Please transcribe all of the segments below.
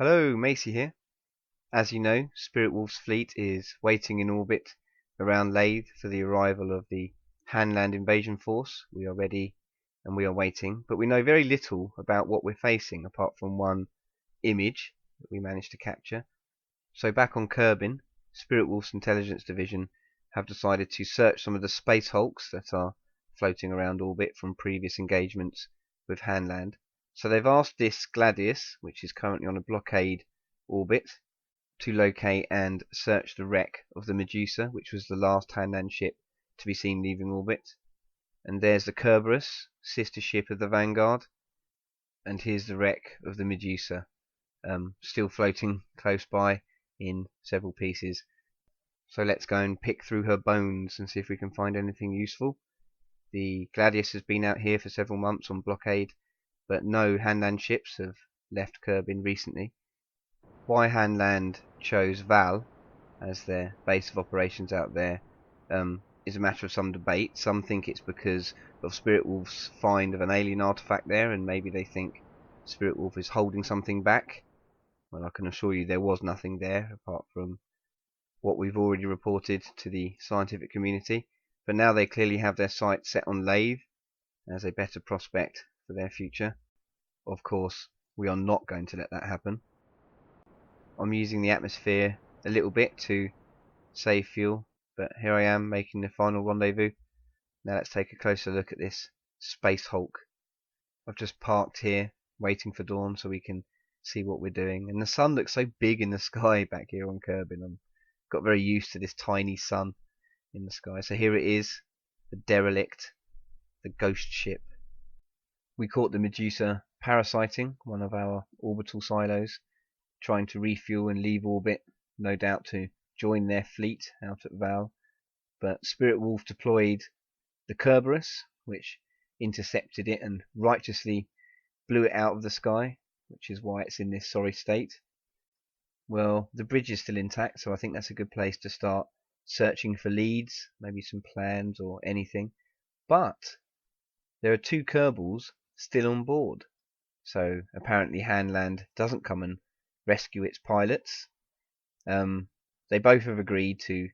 Hello, Macey here. As you know, Spiritwolf's fleet is waiting in orbit around Laythe for the arrival of the Hanland invasion force. We are ready and we are waiting, but we know very little about what we're facing apart from one image that we managed to capture. So back on Kerbin, Spiritwolf's intelligence division have decided to search some of the space hulks that are floating around orbit from previous engagements with Hanland. So they've asked this Gladius, which is currently on a blockade orbit, to locate and search the wreck of the Medusa, which was the last Hanland ship to be seen leaving orbit. And there's the Kerberos, sister ship of the Vanguard, and here's the wreck of the Medusa, still floating close by in several pieces. So let's go and pick through her bones and see if we can find anything useful. The Gladius has been out here for several months on blockade, but no Hanland ships have left Kerbin recently. Why Hanland chose Val as their base of operations out there is a matter of some debate. Some think it's because of Spiritwolf's find of an alien artifact there, and maybe they think Spiritwolf is holding something back. Well, I can assure you there was nothing there apart from what we've already reported to the scientific community. But now they clearly have their sights set on Laythe as a better prospect for their future. Of course, we are not going to let that happen. I'm using the atmosphere a little bit to save fuel, but here I am making the final rendezvous. Now let's take a closer look at this space hulk. I've just parked here waiting for dawn so we can see what we're doing, and the sun looks so big in the sky back here on Kerbin. I've got very used to this tiny sun in the sky. So here it is, the derelict, the ghost ship. We caught the Medusa parasiting one of our orbital silos, trying to refuel and leave orbit, no doubt to join their fleet out at Val. But Spiritwolf deployed the Kerberos, which intercepted it and righteously blew it out of the sky, which is why it's in this sorry state. Well, the bridge is still intact, so I think that's a good place to start searching for leads, maybe some plans or anything. But there are two Kerbals still on board, so apparently Hanland doesn't come and rescue its pilots. They both have agreed to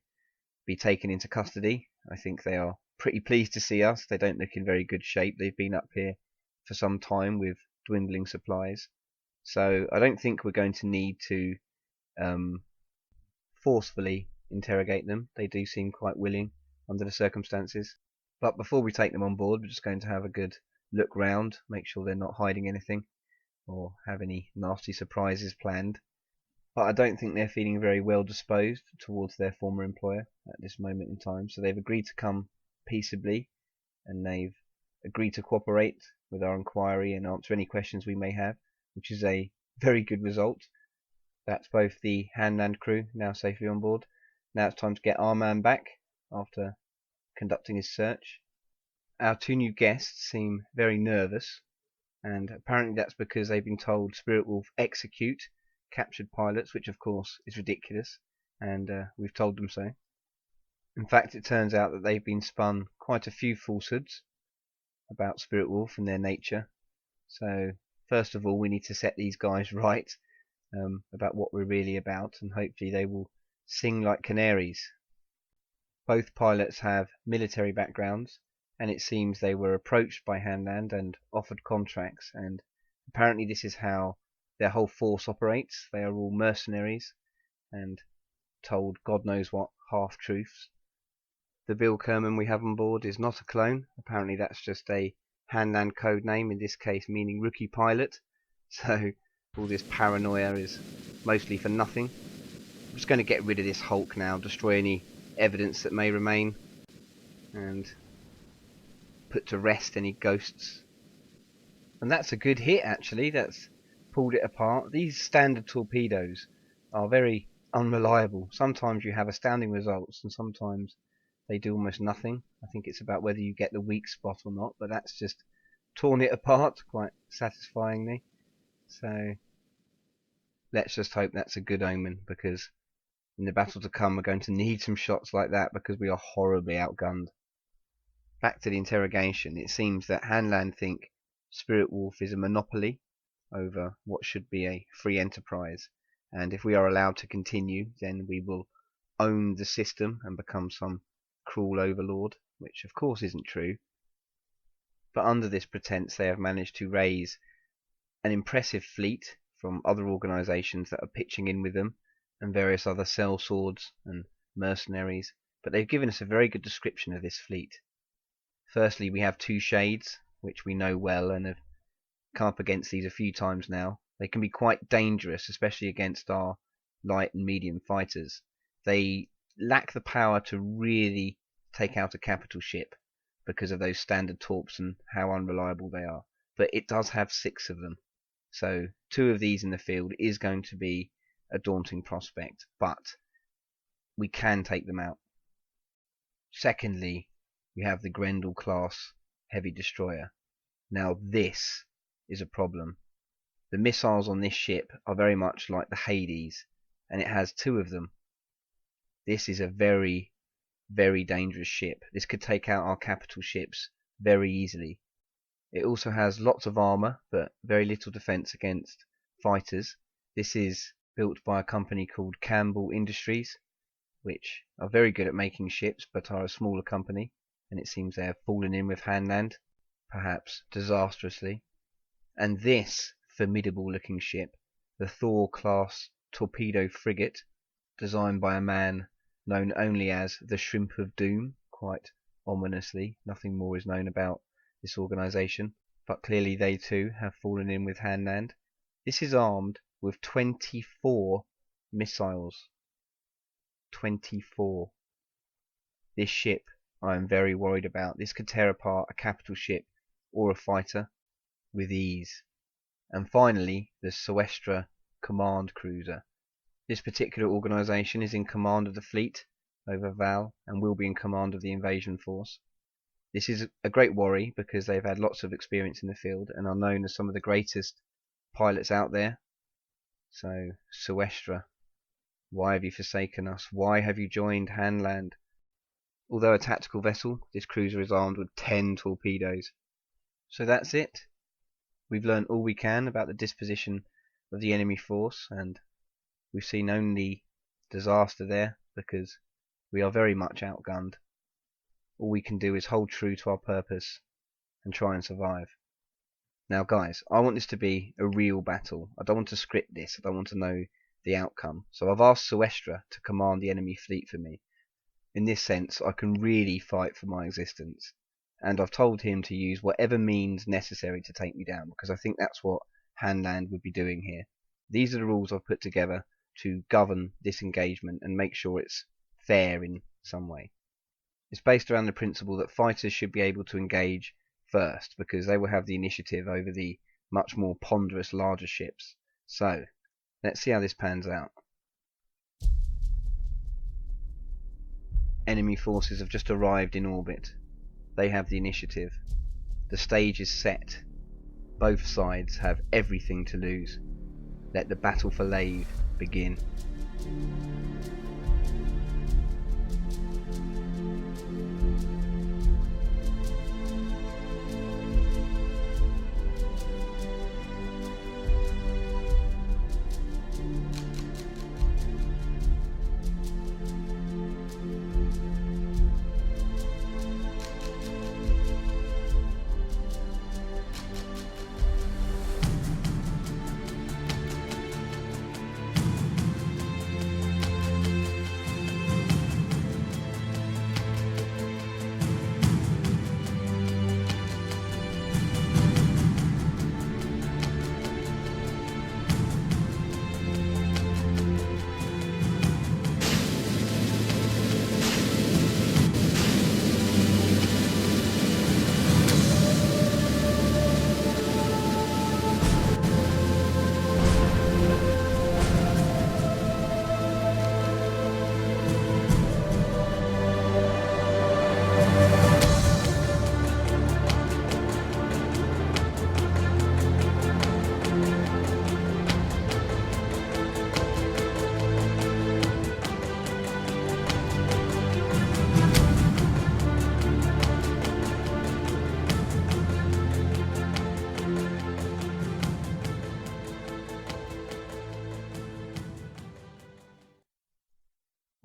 be taken into custody. I think they are pretty pleased to see us. They don't look in very good shape. They've been up here for some time with dwindling supplies. So I don't think we're going to need to forcefully interrogate them. They do seem quite willing under the circumstances. But before we take them on board, we're just going to have a good look round, make sure they're not hiding anything or have any nasty surprises planned. But I don't think they're feeling very well disposed towards their former employer at this moment in time. So they've agreed to come peaceably, and they've agreed to cooperate with our inquiry and answer any questions we may have, which is a very good result. That's both the Hanland crew now safely on board. Now it's time to get our man back after conducting his search. Our two new guests seem very nervous, and apparently that's because they've been told Spiritwolf execute captured pilots, which of course is ridiculous, and we've told them so. In fact, it turns out that they've been spun quite a few falsehoods about Spiritwolf and their nature. So first of all, we need to set these guys right about what we're really about, and hopefully they will sing like canaries. Both pilots have military backgrounds, and it seems they were approached by Hanland and offered contracts, and apparently this is how their whole force operates. They are all mercenaries and told God knows what half-truths. The Bill Kerman we have on board is not a clone. Apparently that's just a Hanland code name, in this case meaning rookie pilot. So all this paranoia is mostly for nothing. I'm just going to get rid of this hulk now, destroy any evidence that may remain, and put to rest any ghosts. And that's a good hit actually, that's pulled it apart. These standard torpedoes are very unreliable. Sometimes you have astounding results and sometimes they do almost nothing. I think it's about whether you get the weak spot or not, but that's just torn it apart quite satisfyingly. So let's just hope that's a good omen, because in the battle to come we're going to need some shots like that because we are horribly outgunned. Back to the interrogation. It seems that Hanland think Spiritwolf is a monopoly over what should be a free enterprise. And if we are allowed to continue, then we will own the system and become some cruel overlord, which of course isn't true. But under this pretense, they have managed to raise an impressive fleet from other organizations that are pitching in with them, and various other sellswords and mercenaries. But they've given us a very good description of this fleet. Firstly, we have two shades, which we know well and have come up against these a few times now. They can be quite dangerous, especially against our light and medium fighters. They lack the power to really take out a capital ship because of those standard torps and how unreliable they are. But it does have 6 of them. So 2 of these in the field is going to be a daunting prospect, but we can take them out. Secondly, we have the Grendel class heavy destroyer. Now this is a problem. The missiles on this ship are very much like the Hades, and it has 2 of them. This is a very, very dangerous ship. This could take out our capital ships very easily. It also has lots of armor, but very little defense against fighters. This is built by a company called Campbell Industries, which are very good at making ships, but are a smaller company, and it seems they have fallen in with Hanland, perhaps disastrously. And this formidable looking ship, the Thor class torpedo frigate, designed by a man known only as the Shrimp of Doom, quite ominously. Nothing more is known about this organization, but clearly they too have fallen in with Hanland. This is armed with 24 missiles. 24. This ship I am very worried about. This could tear apart a capital ship or a fighter with ease. And finally, the Suestra command cruiser. This particular organization is in command of the fleet over Val and will be in command of the invasion force. This is a great worry because they've had lots of experience in the field and are known as some of the greatest pilots out there. So, Suestra, why have you forsaken us? Why have you joined Hanland? Although a tactical vessel, this cruiser is armed with 10 torpedoes. So that's it. We've learned all we can about the disposition of the enemy force, and we've seen only disaster there because we are very much outgunned. All we can do is hold true to our purpose and try and survive. Now guys, I want this to be a real battle. I don't want to script this. I don't want to know the outcome. So I've asked Suestra to command the enemy fleet for me. In this sense, I can really fight for my existence. And I've told him to use whatever means necessary to take me down, because I think that's what Hanland would be doing here. These are the rules I've put together to govern this engagement and make sure it's fair in some way. It's based around the principle that fighters should be able to engage first, because they will have the initiative over the much more ponderous larger ships. So, let's see how this pans out. Enemy forces have just arrived in orbit. They have the initiative. The stage is set. Both sides have everything to lose. Let the battle for Laythe begin.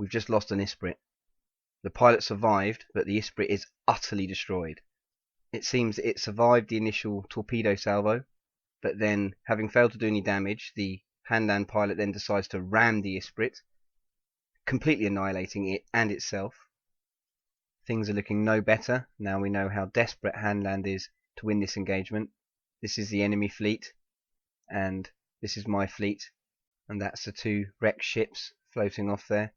we've just lost an Isprit. The pilot survived, but the Isprit is utterly destroyed. It seems it survived the initial torpedo salvo, but then, having failed to do any damage, the Hanland pilot then decides to ram the Isprit, completely annihilating it and itself. Things are looking no better. Now we know how desperate Hanland is to win this engagement. This is the enemy fleet, and this is my fleet, and that's the two wrecked ships floating off there.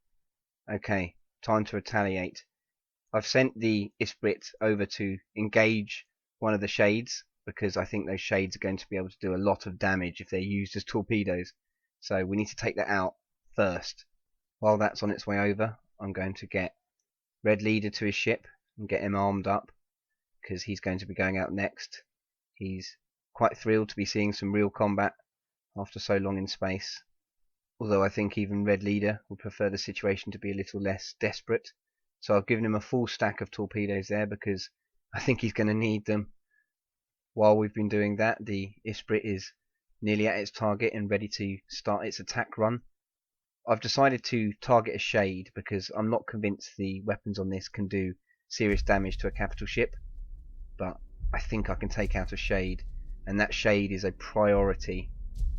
Okay, time to retaliate. I've sent the Isprit over to engage one of the shades, because I think those shades are going to be able to do a lot of damage if they're used as torpedoes. So we need to take that out first. While that's on its way over, I'm going to get Red Leader to his ship and get him armed up, because he's going to be going out next. He's quite thrilled to be seeing some real combat after so long in space. Although I think even Red Leader would prefer the situation to be a little less desperate. So I've given him a full stack of torpedoes there, because I think he's going to need them. While we've been doing that, the Isprit is nearly at its target and ready to start its attack run. I've decided to target a shade because I'm not convinced the weapons on this can do serious damage to a capital ship, but I think I can take out a shade, and that shade is a priority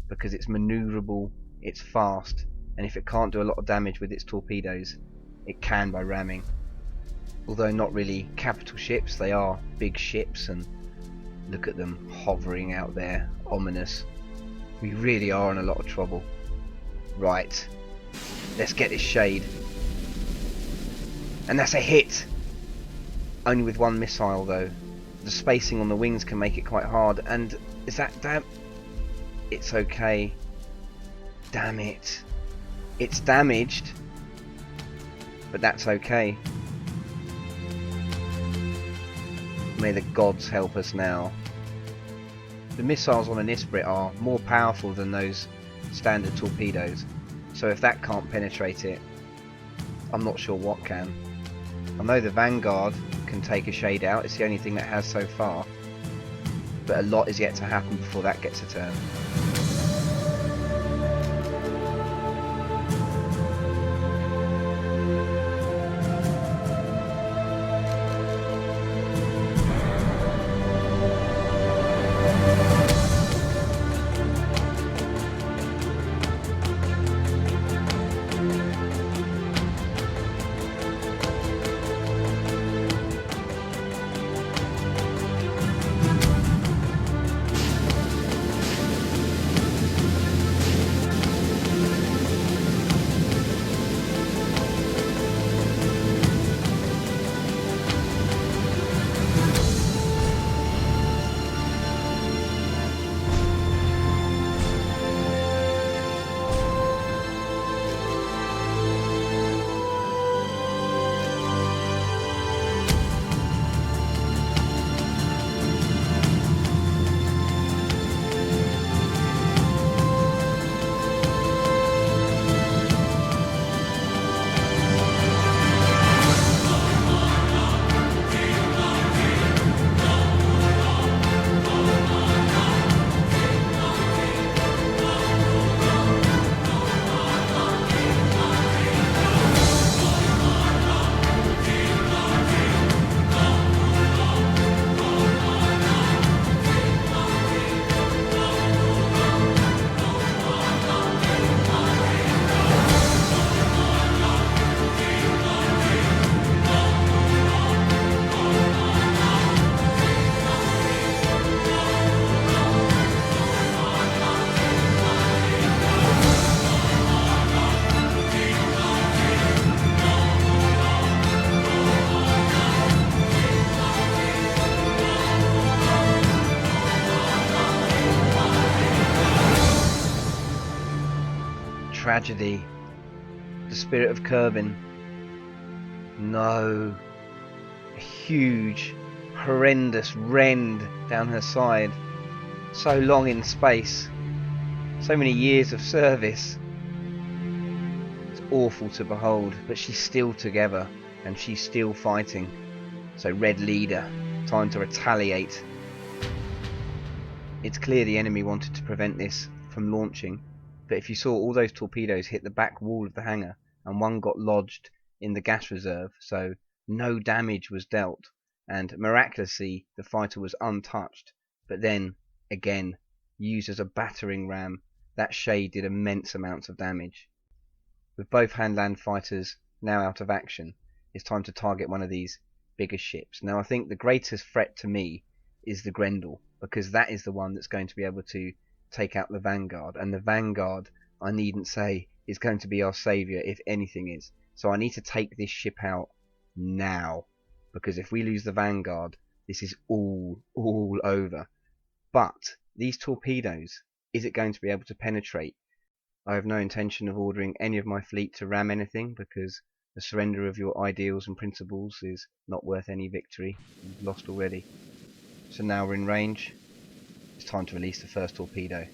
because it's maneuverable, it's fast, and if it can't do a lot of damage with its torpedoes, it can by ramming. Although not really capital ships, they are big ships, and look at them hovering out there, ominous. We really are in a lot of trouble. Right, let's get this shade. And that's a hit! Only with one missile though. The spacing on the wings can make it quite hard, and is that it's okay. Damn it. It's damaged, but that's okay. May the gods help us now. The missiles on an Isprit are more powerful than those standard torpedoes, so if that can't penetrate it, I'm not sure what can. I know the Vanguard can take a shade out, it's the only thing that has so far, but a lot is yet to happen before that gets a turn. Tragedy. The Spirit of Kerbin. No. A huge, horrendous rend down her side. So long in space. So many years of service. It's awful to behold, but she's still together, and she's still fighting. So Red Leader, time to retaliate. It's clear the enemy wanted to prevent this from launching, but if you saw all those torpedoes hit the back wall of the hangar and one got lodged in the gas reserve, so no damage was dealt, and miraculously the fighter was untouched. But then, again, used as a battering ram, that shade did immense amounts of damage. With both Hanland fighters now out of action, it's time to target one of these bigger ships. Now, I think the greatest threat to me is the Grendel, because that is the one that's going to be able to take out the Vanguard, and the Vanguard, I needn't say, is going to be our saviour if anything is. So I need to take this ship out now, because if we lose the Vanguard, this is all over. But these torpedoes, is it going to be able to penetrate? I have no intention of ordering any of my fleet to ram anything, because the surrender of your ideals and principles is not worth any victory. You've lost already. So now we're in range. It's time to release the first torpedo.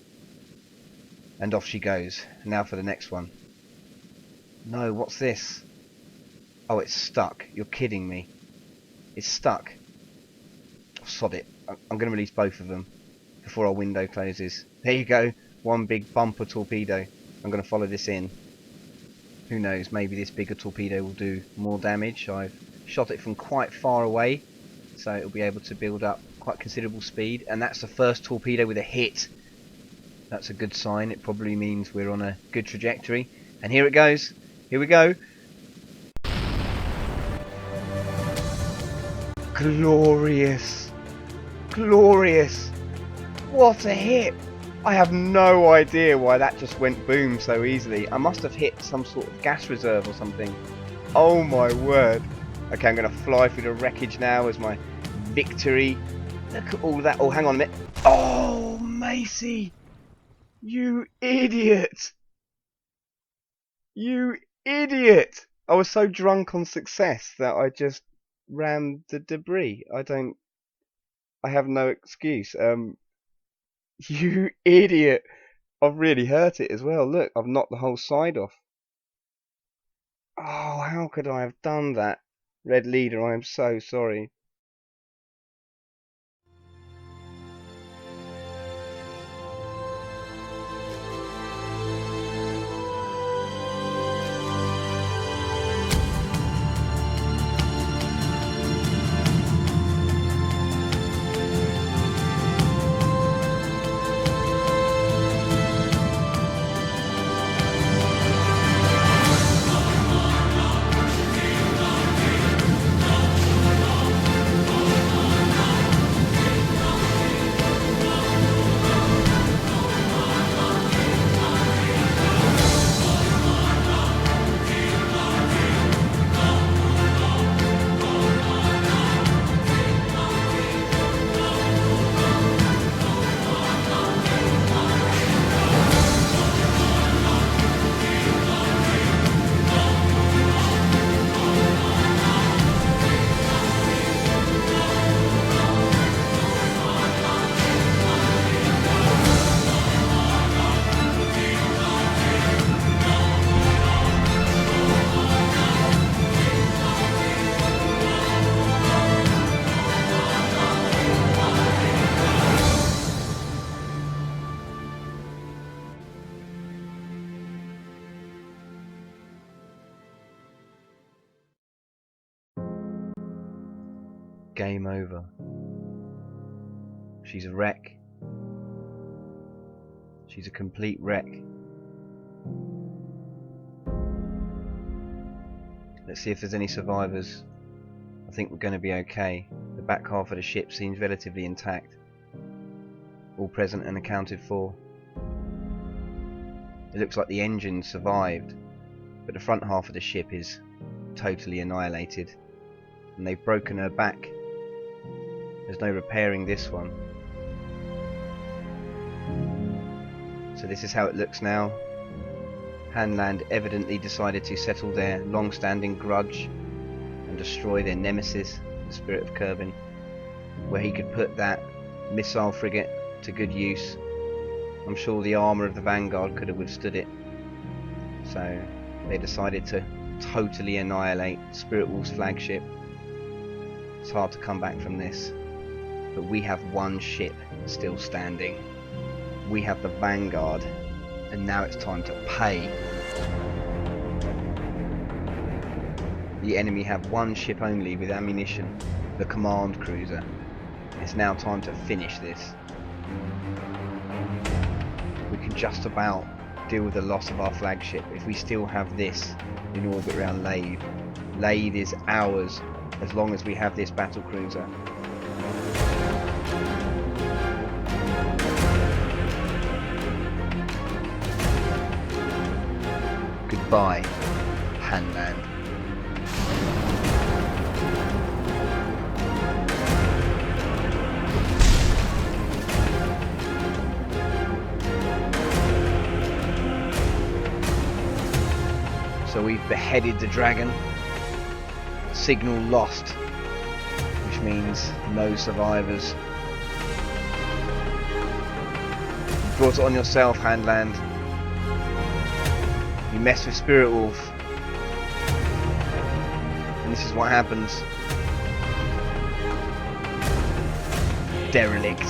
And off she goes. Now for the next one. No, what's this? Oh, it's stuck. You're kidding me. It's stuck. Oh, sod it. I'm going to release both of them before our window closes. There you go. One big bumper torpedo. I'm going to follow this in. Who knows, maybe this bigger torpedo will do more damage. I've shot it from quite far away, so it'll be able to build up quite considerable speed. And that's the first torpedo with a hit. That's a good sign. It probably means we're on a good trajectory. And here it goes. Here we go. Glorious. Glorious. What a hit. I have no idea why that just went boom so easily. I must have hit some sort of gas reserve or something. Oh my word. Okay, I'm going to fly through the wreckage now as my victory. Look at all that. Oh, hang on a minute. Oh, Macey. You idiot. You idiot. I was so drunk on success that I just rammed the debris. I have no excuse. You idiot. I've really hurt it as well. Look, I've knocked the whole side off. Oh, how could I have done that? Red Leader, I am so sorry. Game over. She's a wreck. She's a complete wreck. Let's see if there's any survivors. I think we're going to be okay. The back half of the ship seems relatively intact. All present and accounted for. It looks like the engine survived, but the front half of the ship is totally annihilated. And they've broken her back. There's no repairing this one. So this is how it looks now. Hanland evidently decided to settle their long-standing grudge and destroy their nemesis, the Spirit of Kerbin, where he could put that missile frigate to good use. I'm sure the armour of the Vanguard could have withstood it. So they decided to totally annihilate Spiritwolf's flagship. It's hard to come back from this. But we have one ship still standing. We have the Vanguard, and now it's time to pay. the enemy have one ship only with ammunition, the command cruiser. It's now time to finish this. We can just about deal with the loss of our flagship if we still have this in orbit around Laythe. Laythe is ours as long as we have this battle cruiser. Goodbye, Hanland. So we've beheaded the dragon. Signal lost, which means no survivors. You brought it on yourself, Hanland. You mess with Spiritwolf, and this is what happens. Derelict.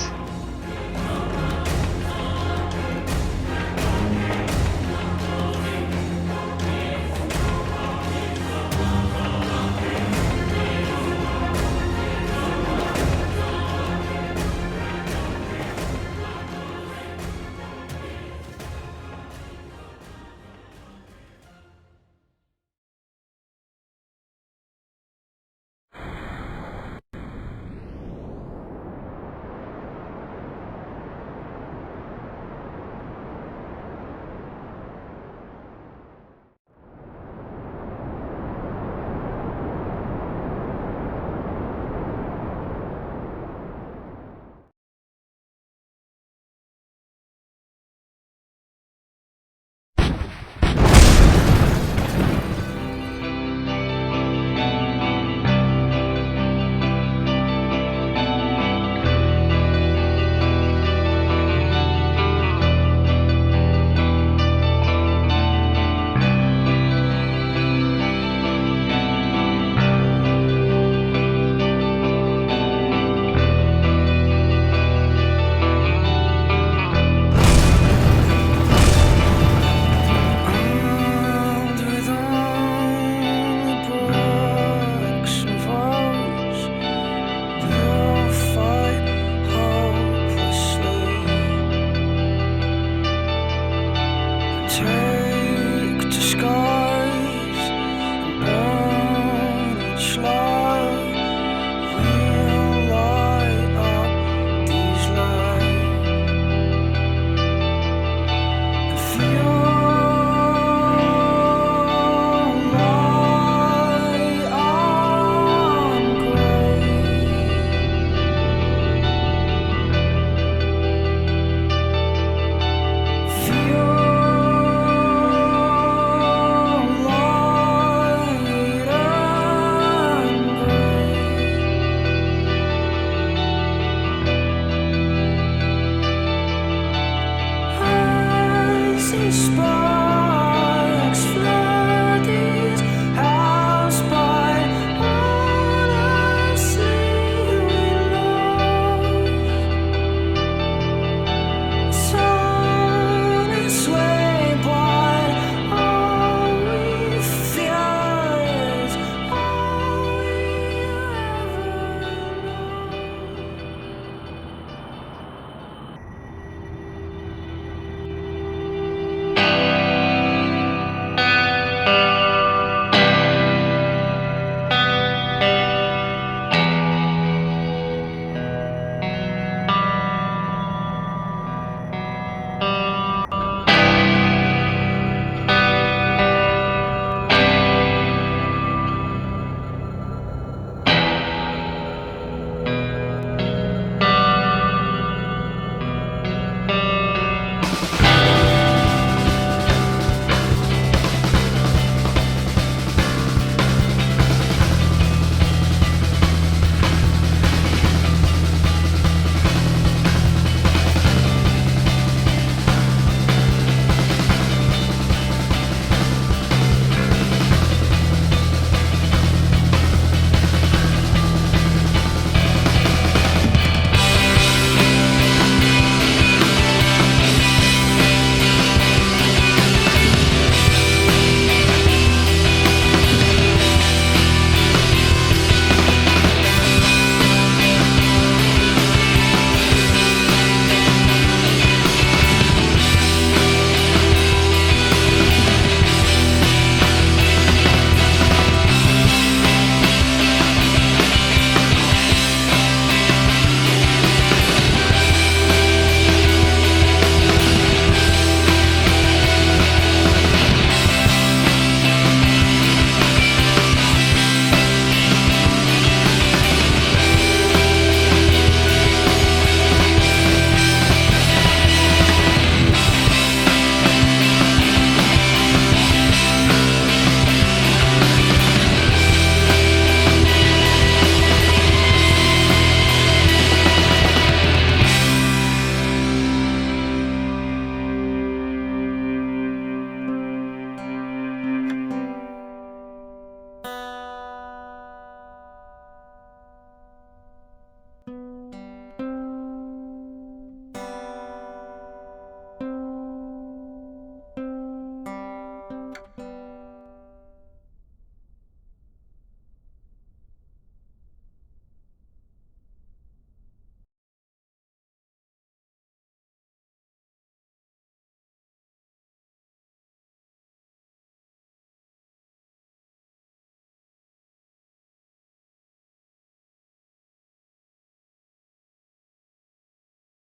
Turn